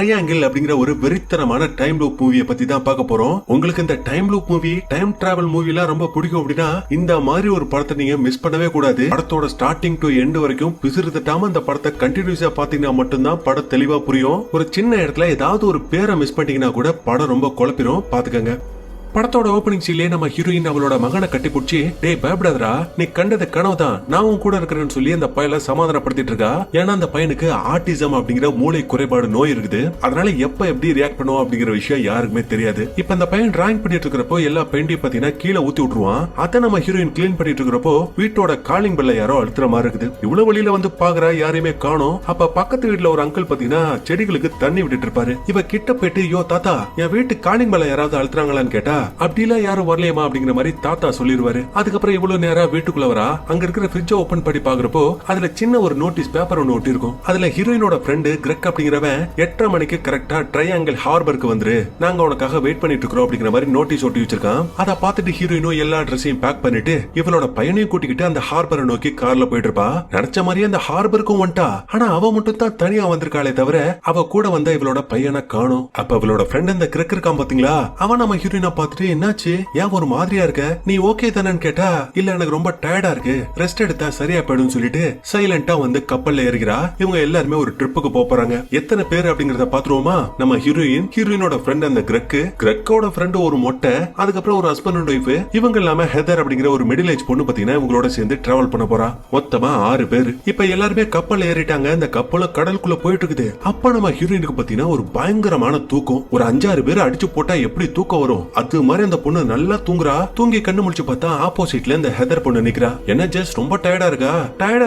Triangle அப்படிங்கிற ஒரு வெறித்தனமான டைம் லூப் மூவியை பத்தி தான் பார்க்க போறோம். உங்களுக்கு இந்த time loop movie, time travel movie எல்லாம் ரொம்ப பிடிக்கும் அப்படின்னா இந்த மாதிரி ஒரு படத்தை நீங்க மிஸ் பண்ணவே கூடாது. படத்தோட ஸ்டார்டிங் டு எண்ட் வரைக்கும் பிசுறு தட்டாம இந்த படத்தை கண்டினியூஸா பாத்தீங்கன்னா மட்டும்தான் படம் தெளிவா புரியும். ஒரு சின்ன இடத்துல ஏதாவது ஒரு பேரை மிஸ் பண்ணிட்டீங்கன்னா கூட படம் ரொம்ப குழப்பிரும், பாத்துக்கங்க. படத்தோட ஓபனிங் சீன்லயே நம்ம ஹீரோயின் அவளோட மகனை கட்டிப்புடிச்சு, டேய் பயப்படாதடா, நீ கண்டது கனவுதான், நான் உன் கூட இருக்கிறேன்னு சொல்லி அந்த பையனை சமாதானப்படுத்திட்டு இருக்கா. ஏன்னா அந்த பையனுக்கு ஆட்டிசம் அப்படிங்கிற மூளை குறைபாடு நோய் இருக்குது. அதனால எப்ப எப்படி ரியாக்ட் பண்ணுவோம் அப்படிங்கிற விஷயம் யாருக்குமே தெரியாது. இப்ப அந்த பையன் டிராயிங் பண்ணிட்டு இருக்கிறப்போ எல்லா பெயிண்டையும் பாத்தீங்கன்னா கீழே ஊத்தி விட்டுருவான். அதை நம்ம ஹீரோயின் கிளீன் பண்ணிட்டு இருக்கிறப்போ வீட்டோட காலிங் பெல்ல யாரோ அழுத்துற மாதிரி இருக்குது. இவ்வளவு வழியில வந்து பாக்குறா, யாரையுமே காணோம். அப்ப பக்கத்து வீட்டுல ஒரு அங்கிள் பாத்தீங்கன்னா செடிகளுக்கு தண்ணி விட்டுட்டு இருப்பாரு. இவ கிட்ட போயிட்டு, யோ தாத்தா, என் வீட்டு காலிங் பெல்ல யாராவது அழுத்துறாங்களான்னு கேட்டா, அப்படிலாம் யாரும் வரலையமா அப்படிங்கிற மாதிரி தாத்தா சொல்லிடுவாரு. அதுக்கப்புறம் இவ்வளவு நேரம் வீட்டுக்குள்ள வரா. அங்க இருக்கிற ஃப்ரிட்ஜை ஓபன் பண்ணி பாக்குறப்போ அதுல சின்ன ஒரு நோட்டீஸ் பேப்பர் ஒன்னு ஒட்டி இருக்கும். அதுல ஹீரோயினோட ஃப்ரெண்டு கிரெக் அப்படிங்கிறவன் 8:30 மணிக்கு கரெக்டா ட்ரையாங்கிள் ஹார்பருக்கு வந்துரு, நாங்க உனக்காக வெயிட் பண்ணிட்டு இருக்கோம் அப்படிங்கிற மாதிரி நோட்டீஸ் ஒட்டி வச்சிருக்கான். அதை பார்த்துட்டு ஹீரோயினும் எல்லா ட்ரெஸ்ஸையும் பேக் பண்ணிட்டு இவளோட பையனையும் கூட்டிக்கிட்டு அந்த ஹார்பரை நோக்கி கார்ல போயிட்டு இருப்பா. நினைச்ச மாதிரியே அந்த ஹார்பருக்கும் வந்துட்டா. ஆனா அவ மட்டும் தான் தனியா வந்திருக்காளே தவிர அவ கூட வந்த இவளோட பையனை காணும். அப்ப இவளோட ஃப்ரெண்ட் அந்த கிரெக் இருக்கான் பாத்தீங்களா, அவன் நம்ம ஹீரோயினை பார்த்துட்டு, என்னாச்சு, ஏன் ஒரு மாதிரியா இருக்க, நீ ஓகே தானேன்னு கேட்டா, இல்ல எனக்கு ரொம்ப டயர்டா இருக்கு, ரெஸ்ட் எடுத்தா சரியா போயிடும் சொல்லிட்டு சைலண்டா வந்து கப்பல்ல ஏறுகிறா. இவங்க எல்லாருமே ஒரு ட்ரிப்புக்கு போறாங்க. எத்தனை பேர் அப்படிங்கறத பாத்துருவோமா. நம்ம ஹீரோயினோட ஃப்ரெண்ட் அந்த கிரெக்கோட ஃப்ரெண்ட் ஒரு மொட்டை, அதுக்கப்புறம் ஒரு ஹஸ்பண்ட் அண்ட் ஒய்ஃப், இவங்க இல்லாம ஹெதர் அப்படிங்கிற ஒரு மிடில் ஏஜ் பொண்ணு பாத்தீங்கன்னா இவங்களோட சேர்ந்து டிராவல் பண்ண போறா. மொத்தமா 6 பேர். இப்ப எல்லாருமே கப்பல் ஏறிட்டாங்க. இந்த கப்பலும் கடலுக்குள்ள போயிட்டு இருக்குது. அப்ப நம்ம ஹீரோயினுக்கு பாத்தீங்கன்னா ஒரு பயங்கரமான தூக்கம். ஒரு 5-6 பேர் அடிச்சு போட்டா எப்படி தூக்கம் வரும், அது மாதிரி அந்த பொண்ணு நல்லா தூங்குறா. தூங்கி கண்ணு முழிச்சு பார்த்தா ஆப்போசிட்ல இந்த ஹெதர் பொண்ணு நிக்கிறா. என்ன ஜஸ்ட் ரொம்ப டயர்டா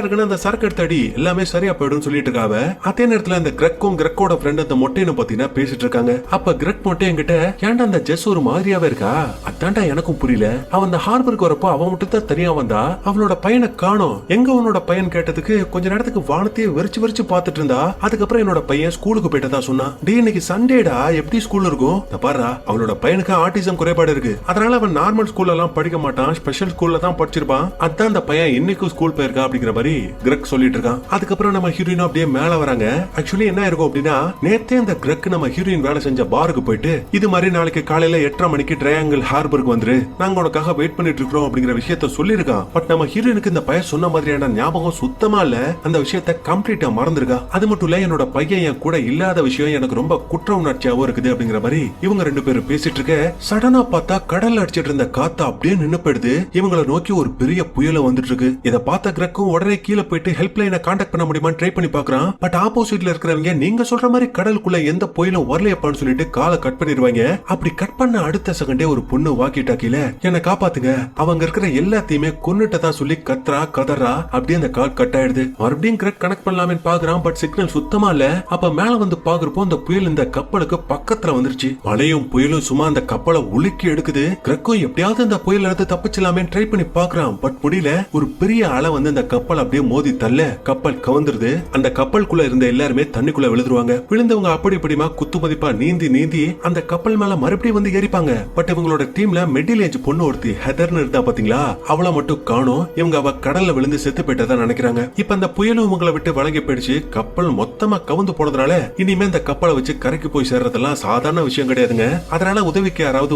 இருக்குன்னு அந்த சரக்கு எடுத்து அடி, எல்லாமே சரியா போயிடும் சொல்லிட்டு இருக்காவ. அதே நேரத்துல அந்த கிரெக்கோட ஃப்ரெண்ட் அந்த மொட்டைன்னு பாத்தீங்கன்னா பேசிட்டு இருக்காங்க. அப்ப கிரெக் மொட்டை என்கிட்ட, ஏன்டா அந்த ஜெஸ் ஒரு மாதிரியாவே இருக்கா, அதான்டா எனக்கும் புரியல, அவன் அந்த ஹார்பருக்கு வரப்போ அவன் மட்டும் தான் தனியா வந்தா, அவளோட பையனை காணோம், எங்க உன்னோட பையன் கேட்டதுக்கு கொஞ்ச நேரத்துக்கு வானத்தையே வெறிச்சு பாத்துட்டு இருந்தா. அதுக்கப்புறம் என்னோட பையன் ஸ்கூலுக்கு போயிட்டதா சொன்னா. டே இன்னைக்கு சண்டேடா, எப்படி ஸ்கூல் இருக்கும், பாரு அவளோட பையனுக்கு ஆட்டிசம் குறைபாடு இருக்கு, அதனால அவன் நார்மல் ஸ்கூல்ல எல்லாம் படிக்க மாட்டான், ஸ்பெஷல் ஸ்கூல்ல தான் படிச்சிருப்பான், அதான் அந்த பையன் இன்னைக்கு ஸ்கூல் போயிருக்கா அப்படிங்கிற மாதிரி கிரெக் சொல்லிட்டு இருக்கான். அதுக்கப்புறம் நம்ம ஹீரோயின் அப்படியே மேல வராங்க. ஆக்சுவலி என்ன இருக்கும் அப்படின்னா, நேத்தே இந்த கிரெக் நம்ம ஹீரோயின் வேலை செஞ்ச பாருக்கு போயிட்டு, இது மாதிரி நாளைக்கு காலையில 8:30 மணிக்கு ட்ரையாங்கிள் ஹார்பருக்கு வந்துரு, நாங்க உனக்காக வெயிட் பண்ணிட்டு இருக்கோம் அப்படிங்கிற விஷயத்த சொல்லிருக்கான். பட் நம்ம ஹீரோயினுக்கு இந்த பையன் சொன்ன மாதிரியான ஞாபகம் சுத்தமா இல்ல. அந்த விஷயத்த கம்ப்ளீட்டா மறந்துருக்கா. அது மட்டும் இல்ல, என்னோட பையன் என் கூட இல்லாத விஷயம் எனக்கு ரொம்ப குற்ற உணர்ச்சியாவும் இருக்குது அப்படிங்கிற மாதிரி இவங்க 2 பேரும் பேசிட்டு இருக்க. சடனா பார்த்தா கடல்ல அடிச்சிட்டு இருந்த காத்து அப்படியே நின்னு போயிடுது. இவங்களை நோக்கி ஒரு பெரிய புயல வந்துட்டு இருக்கு. இத பார்த்த கிரெக்கும் உடனே கீழே போயிட்டு ஹெல்ப் லைனை கான்டாக்ட் பண்ண முடியுமான்னு ட்ரை பண்ணி பாக்குறான். பட் ஆப்போசிட்ல இருக்கிறவங்க, நீங்க சொல்ற மாதிரி கடலுக்குள்ள எந்த புயலும் வரலையப்பான்னு சொல்லிட்டு காலை கட் பண்ணிடுவாங்க. அப்படி கட் பண்ண அடுத்த செகண்டே ஒரு பொண்ணு வாக்கி டாக்கில, என்ன காப்பாத்துங்க, அவங்க இருக்கிற எல்லாத்தையுமே கொன்னுட்டதா சொல்லி கதறா. அப்படியே அந்த கால் கட் ஆயிடுது. மறுபடியும் கிரெக் கனெக்ட் பண்ணலாமே பாக்குறான். பட் சிக்னல் சுத்தமா இல்ல. அப்ப மேல வந்து பாக்குறப்போ அந்த புயல் இந்த கப்பலுக்கு பக்கத்துல வந்துருச்சு. மழையும் புயலும் சும்மா அந்த கப்பலை உலுக்கி எடுக்குது. கிரெக்கும் எப்படியாவது இந்த புயல் எடுத்து தப்பிச்சலாமே ட்ரை பண்ணி பாக்குறான். பட் முடியல. ஒரு பெரிய அலை வந்து அந்த கப்பல் அப்படியே மோதி தள்ள கப்பல் கவுந்துருது. அந்த கப்பலுக்குள்ள இருந்த எல்லாருமே தண்ணிக்குள்ள விழுந்துருவாங்க. விழுந்தவங்க அப்படி இப்படிமா குத்து மதிப்பா நீந்தி அந்த கப்பல் மேல மறுபடியும் வந்து ஏறிப்பாங்க. பட் இவங்களோட டீம்ல மிடில் ஏஜ் பொண்ணு ஒருத்தி ஹெதர்னு இருந்தா பாத்தீங்களா, அவளை மட்டும் காணோம். இவங்க அவ கடல்ல விழுந்து செத்து போயிட்டதா நினைக்கிறாங்க. இப்ப அந்த புயலும் இவங்களை விட்டு வழங்கி போயிடுச்சு. கப்பல் மொத்தமா கவுந்து போனதுனால இனிமே இந்த கப்பலை வச்சு கரைக்கு போய் சேர்றதெல்லாம் சாதாரண விஷயம் கிடையாதுங்க. அதனால உதவிக்கு யாராவது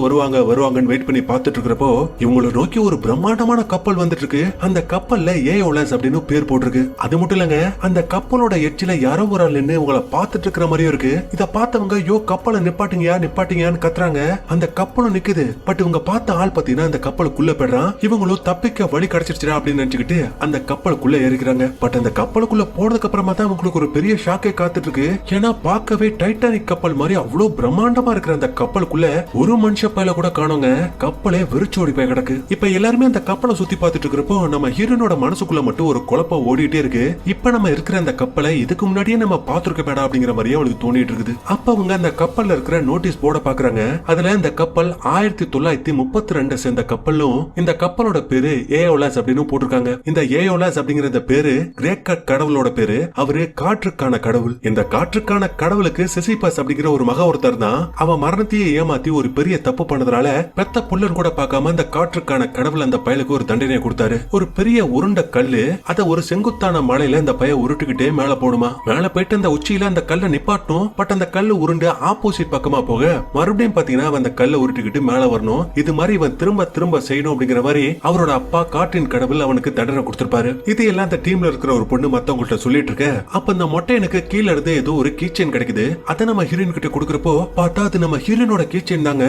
வருவாங்கன்னு வெயிட் பண்ணி பார்த்துட்டு இருக்கிறப்போ இவங்களை நோக்கி ஒரு பிரம்மாண்டமான கப்பல் வந்துட்டு இருக்கு. அந்த கப்பல்ல ஏயோலஸ் அப்படின்னு பேர் போட்டிருக்கு. அது மட்டும் இல்லங்க, அந்த கப்பலோட எட்ஜில யாரோ ஒரு ஆள் நின்னு உங்களை பார்த்துட்டு இருக்கிற மாதிரியும் இருக்கு. இத பார்த்தவங்க, யோ கப்பலை நிப்பாட்டுங்கன்னு கத்துறாங்க. அந்த கப்பலும் நிக்குது. பட் இவங்க பார்த்த ஆள் பாத்தீங்கன்னா அந்த கப்பலுக்குள்ள போயிடுறான். இவங்களும் தப்பிக்க வழி கிடைச்சிருச்சா அப்படின்னு நினைச்சுக்கிட்டு அந்த கப்பலுக்குள்ள ஏறிக்கிறாங்க. பட் அந்த கப்பலுக்குள்ள போனதுக்கு அப்புறமா தான் உங்களுக்கு ஒரு பெரிய ஷாக்கே காத்துட்டு இருக்கு. ஏன்னா பார்க்கவே டைட்டானிக் கப்பல் மாதிரி அவ்வளவு பிரம்மாண்டமா இருக்கிற அந்த கப்பலுக்குள்ள ஒரு மனுஷ பையில கூட காணோங்க. கப்பலே வெறிச்சோடி போய் கிடக்கு. இப்ப எல்லாருமே அந்த கப்பலை சுத்தி பார்த்துட்டு இருக்கிறப்போ நம்ம ஹீரோனோட மனசுக்குள்ள மட்டும் ஒரு குழப்பம் ஓடிட்டே இருக்கு. இப்ப நம்ம இருக்கிற அந்த கப்பலை இதுக்கு முன்னாடியே நம்ம பாத்துருக்க வேடா அப்படிங்கிற மாதிரியே அவளுக்கு தோணிட்டு இருக்குது. அப்ப அவங்க அந்த கப்பல்ல இருக்கிற நோட்டீஸ் போர்ட பாக்குறாங்க. அதுல இந்த கப்பல் 1932 சேர்ந்த கப்பலும் இந்த கப்பலோட பேரு ஏயோலாஸ் அப்படின்னு போட்டிருக்காங்க. இந்த ஏயோலாஸ் அப்படிங்கிற இந்த பேரு கிரேக்க கடவுளோட பேரு. அவரு காற்றுக்கான கடவுள். இந்த காற்றுக்கான கடவுளுக்கு சிசிபஸ் அப்படிங்கிற ஒரு மக ஒருத்தர் தான் அவன் மரணத்தையே ஏமாத்தி ஒரு பெரிய தப்பு பண்ணதுனால பெத்த புள்ளன் கூட பார்க்காம அந்த காற்றுக்கான கடவுள் அந்த பயலுக்கு ஒரு தண்டனை கொடுத்தாரு. ஒரு பெரிய உருண்ட கல்லு அத ஒரு செங்குத்தான மலையில அந்த பைய உருட்டுக்கிட்டே மேல போடுமா. மேல போயிட்டு அந்த உச்சியில அந்த கல்லை நிப்பாட்டும். பட் அந்த கல்லு உருண்டு ஆப்போசிட் பக்கமா போக மறுபடியும் பாத்தீங்கன்னா அந்த கல்லை உருட்டுக்கிட்டு மேல வரணும். இது மாதிரி இவன் திரும்ப திரும்ப செய்யணும் அப்படிங்கிற மாதிரி அவரோட அப்பா காற்றின் கடவுள் அவனுக்கு தண்டனை கொடுத்திருப்பாரு. இது எல்லாம் அந்த டீம்ல இருக்கிற ஒரு பொண்ணு மத்தவங்கள்ட்ட சொல்லிட்டு இருக்க. அப்ப அந்த மொட்டையனுக்கு கீழ இருந்து ஏதோ ஒரு கீச்செயின் கிடைக்குது. அதை நம்ம ஹீரோயின் கிட்ட கொடுக்கறப்போ பார்த்தா அது நம்ம ஹீரோயினோட கீச்செயின் தாங்க.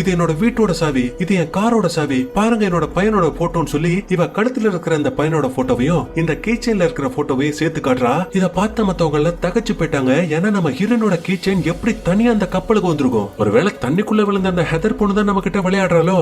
இது என்னோட வீட்டோட சாவி, இது என் காரோட சாவி, பாருங்க என்னோட பையனோட போட்டோன்னு சொல்லி இவ கழுத்துல இருக்கிற அந்த பையனோட போட்டோவையும் இந்த கீச்செயின்ல இருக்கிற போட்டோவையும் சேர்த்து காட்டுறா. இத பார்த்த மத்தவங்க எல்லாம் தகச்சு போயிட்டாங்க. ஏன்னா நம்ம ஹீரோயினோட கீச்செயின் எப்படி தனியா அந்த கப்பலுக்கு வந்திருக்கும். ஒருவேளை தண்ணிக்குள்ள விழுந்த அந்த ஹெதர் பொண்ணு தான் நம்ம கிட்ட விளையாடுறாளோ.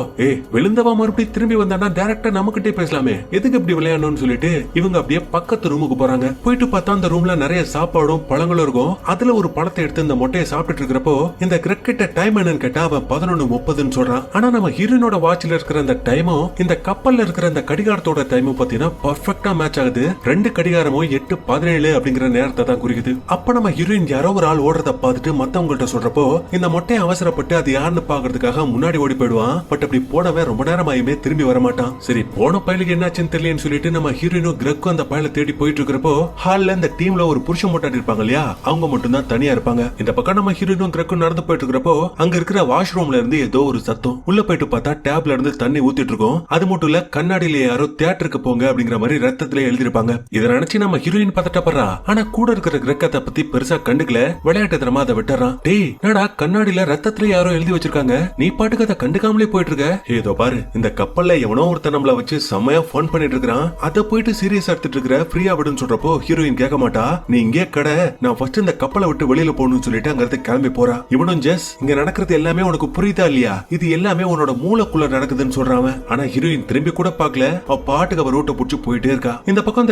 விழுந்தவா மறுபடியும் திரும்பி வந்தானா டைரக்டா நம்ம கிட்டே பேசலாமே, எதுக்கு இப்படி விளையாடணும்னு சொல்லிட்டு இவங்க அப்படியே பக்கத்து ரூமுக்கு போறாங்க. போயிட்டு பார்த்தா அந்த ரூம்ல நிறைய சாப்பாடும் பழங்களும் இருக்கும். அதுல ஒரு பழத்தை எடுத்து இந்த மொட்டையை சாப்பிட்டு இருக்கிறப்போ இந்த கிரிக்கெட்ட டைம் என்னன்னு கேட்டா அவன் 11:30 சொல்றான். ஆனா நம்ம ஹீரோயினோட வாட்ச்ல இருக்கிற அந்த டைமும் இந்த கப்பல்ல இருக்கிற அந்த கடிகாரத்தோட டைமும் பாத்தீங்கன்னா பர்ஃபெக்ட்டா மேட்ச் ஆகுது. ரெண்டு கடிகாரமும் 8:17 அப்படிங்கிற நேரத்தை தான் குறிக்குது. அப்ப நம்ம ஹீரோயின் யாரோ ஒரு ஆள் ஓடுறத பார்த்துட்டு மத்தவங்கள்ட்ட சொல்றப்போ இந்த மொட்டையை அவசரப்பட்டு அது யாருன்னு பாக்குறதுக்காக முன்னாடி ஓடி போயிடுவான். பட் அப்படி போனவன் ரொம்ப நேரமாயுமே திரும்பி வர மாட்டான். சரி போன பயலுக்கு என்னாச்சுன்னு தெரியலன்னு சொல்லிட்டு நம்ம ஹீரோயினும் கிரெக்கும் அந்த பயலை தேடி போயிட்டு இருக்கிறப்போ ஹால்ல இந்த டீம்ல ஒரு புருஷன் மொட்டாட்டி இருப்பாங்க இல்லையா, அவங்க மட்டும் தான் தனியா இருப்பாங்க. இந்த பக்கம் நம்ம ஹீரோயினும் கிரெக்கும் நடந்து போயிட்டு இருக்கிறப்போ அங்க இருக்கிற வாஷ்ரூம்ல இருந்து ஏதோ ஒரு சத்தம். உள்ள போயிட்டு பார்த்தா டேப்ல இருந்து தண்ணி ஊத்திட்டு இருக்கும். அது மட்டும் இல்ல கண்ணாடியில யாரோ தியேட்டருக்கு போங்க அப்படிங்கிற மாதிரி ரத்தத்துல எழுதிருப்பாங்க. இதை நினைச்சு நம்ம ஹீரோயின் பதட்டப்படுறா. ஆனா கூட இருக்கிற கிரெக்கத்தை பத்தி பெருசா கண்டுக்கல, விளையாட்டு தரமா அதை விட்டுறான். டேய் என்னடா கண்ணாடியில ரத்தத்துல யாரோ எழுதி வச்சிருக்காங்க, நீ பாட்டுக்கு அதை கண்டுக்காமலே போயிட்டு இருக்க. ஏதோ பாரு இந்த கப்பல்ல எவனோ ஒருத்தன் நம்மள வச்சு செம்மையா ஃபன் பண்ணிட்டு இருக்கான், அத போயிட்டு சீரியஸ் எடுத்துட்டு இருக்கிற, ஃப்ரீயா விடுன்னு சொல்றப்போ ஹீரோயின் கேட்க மாட்டா. நீ இங்கே கடை, நான் ஃபர்ஸ்ட் இந்த கப்பலை விட்டு வெளியில போகணும்னு சொல்லிட்டு அங்க இருந்து கிளம்பி போறா. இவனும் ஜெஸ் இங்க நடக்கிறது எல்லாமே உனக்கு புரியுதா இல்லையா, இது எல்லாமே உன்னோட மூளைக்குள்ள நடக்குதுன்னு சொல்றான். ஆனா ஹீரோயின் திரும்பி கூட பாக்கல, அவ பாட்டுக்கு அவ ரூட்டை புடிச்சு போயிட்டே இருக்கா. இந்த பக்கம்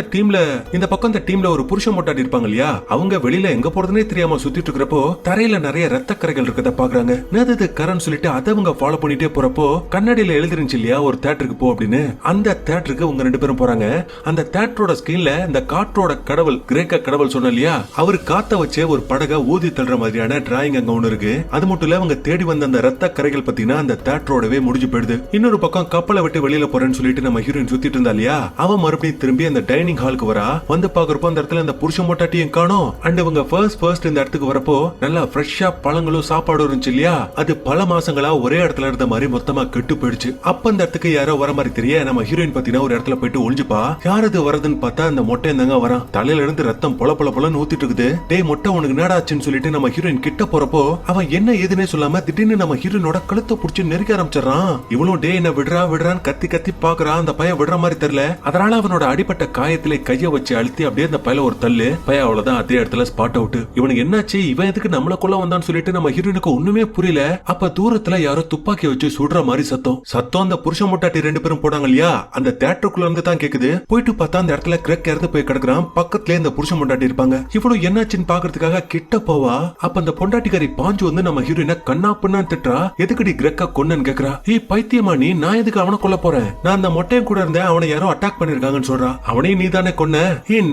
இந்த டீம்ல ஒரு புருஷன் மொட்டாட்டி இருப்பாங்க இல்லையா, அவங்க வெளியில எங்க போறதுனே தெரியாம சுத்திட்டு இருக்கிறப்போ தரையில நிறைய ரத்த கரைகள் இருக்கத பாக்குறாங்க. நேது கரன் சொல்லிட்டு அதை அவங்க ஃபாலோ பண்ணிட்டே போறப்போ கண்ணாடியில எழுதிருந்துச்சு இல்லையா ஒரு தியேட்டருக்கு போ அப்படின்னு, அந்த தியேட்டருக்கு உங்க ரெண்டு பேரும் போறாங்க. அந்த தியேட்டரோட ஸ்கிரீன்ல இந்த காற்றோட கடவுள் கிரேக்க கடவுள் சொன்ன இல்லையா, அவரு காத்த வச்சே ஒரு படகை ஊதி தள்ளுற மாதிரியான டிராயிங் அங்க ஒண்ணு இருக்கு. அது மட்டும் இல்ல அவங்க தேடி வந்த அந்த ரத்த கரைகள் பத்தினா அந்த தியேட்டரோடவே முடிஞ்சு போயிடுது. இன்னொரு பக்கம் கப்பலை விட்டு வெளியில போறேன்னு சொல்லிட்டு நம்ம ஹீரோயின் சுத்திட்டு இருந்தா இல்லையா, அவன் மறுபடியும் திரும்பி அந்த டைனிங் ஹாலுக்கு வரா. வந்து பாக்குறப்போ அந்த இடத்துல அந்த புருஷன் மொட்டாட்டியும் காணோம். அண்ட் இவங்க ஃபர்ஸ்ட் இந்த இடத்துக்கு வரப்போ நல்லா ஃப்ரெஷ்ஷா பழங்களும் சாப்பாடும் இருந்துச்சு இல்லையா, அது பல மாசங்களா ஒரே இடத்துல இருந்த மாதிரி மொத்தமா கெட்டு போயிடுச்சு. அப்ப அந்த இடத்துக்கு யாரோ வர மாதிரி தெரிய நம்ம ஹீரோயின் பாத்தீங்கன்னா ஒரு இடத்துல போயிட்டு ஒளிஞ்சுப்பா. யார் அது வரதுன்னு பார்த்தா அந்த மொட்டை தாங்க வரான். தலையில இருந்து ரத்தம் பொல பொல பொலன்னு ஊத்திட்டு இருக்குது. டேய் மொட்டை உனக்கு என்னடாச்சுன்னு சொல்லிட்டு நம்ம ஹீரோயின் கிட்ட போறப்போ அவன் என்ன ஏதுன்னே சொல்லாம திடீர்னு நம்ம ஹீரோயினோட கழுத்தை புடிச்சு நெருக்க ஆரம்பிச்சிடறான். இவளும் டே என்ன விடுறான்னு கத்தி கத்தி பாக்குறான். அந்த பையன் விடுற மாதிரி தெரியல. அதனால அவனோட அடிப்பட்ட காயத்திலே கைய வச்சு அழுத்தி அப்படியே அந்த பையல ஒரு தள்ளு. பையன் அவ்வளவுதான் அதே இடத்துல ஸ்பாட் அவுட். இவனுக்கு என்னாச்சு, இவன் எதுக்கு நம்மள கொள்ள வந்தான்னு சொல்லிட்டு நம்ம ஹீரோயினுக்கு ஒண்ணுமே புரியல. அப்ப தூரத்துல யாரோ துப்பாக்கி வச்சு சுடுற மாதிரி சத்தம் அந்த புருஷன் மொட்டாட்டி ரெண்டு பேரும் போனாங்க இல்லையா, அந்த தியேட்டருக்குள்ள இருந்து தான் கேக்குது. போயிட்டு பார்த்தா அந்த இடத்துல கிரெக் இறந்து போய் கிடக்குறான். பக்கத்துல இந்த புருஷன் மொட்டாட்டி இருப்பாங்க. இவ்வளவு என்னாச்சுன்னு பாக்குறதுக்காக கிட்ட போவா. அப்ப அந்த பொண்டாட்டிக்காரி பாஞ்சு வந்து நம்ம ஹீரோயினை கண்ணா பண்ணான்னு திட்டுறா. எதுக்கடி கிரெக்க கொன்னன்னு கேக்குறா. பைத்தியமா நீ, நான் எதுக்கு அவனை கொல்ல போறேன், நான் அந்த மொட்டையன் கூட இருந்தேன், அவனை யாரோ அட்டாக் பண்ணிருக்காங்கன்னு சொல்றா. அவனையும் நீ தானே கொன்ன.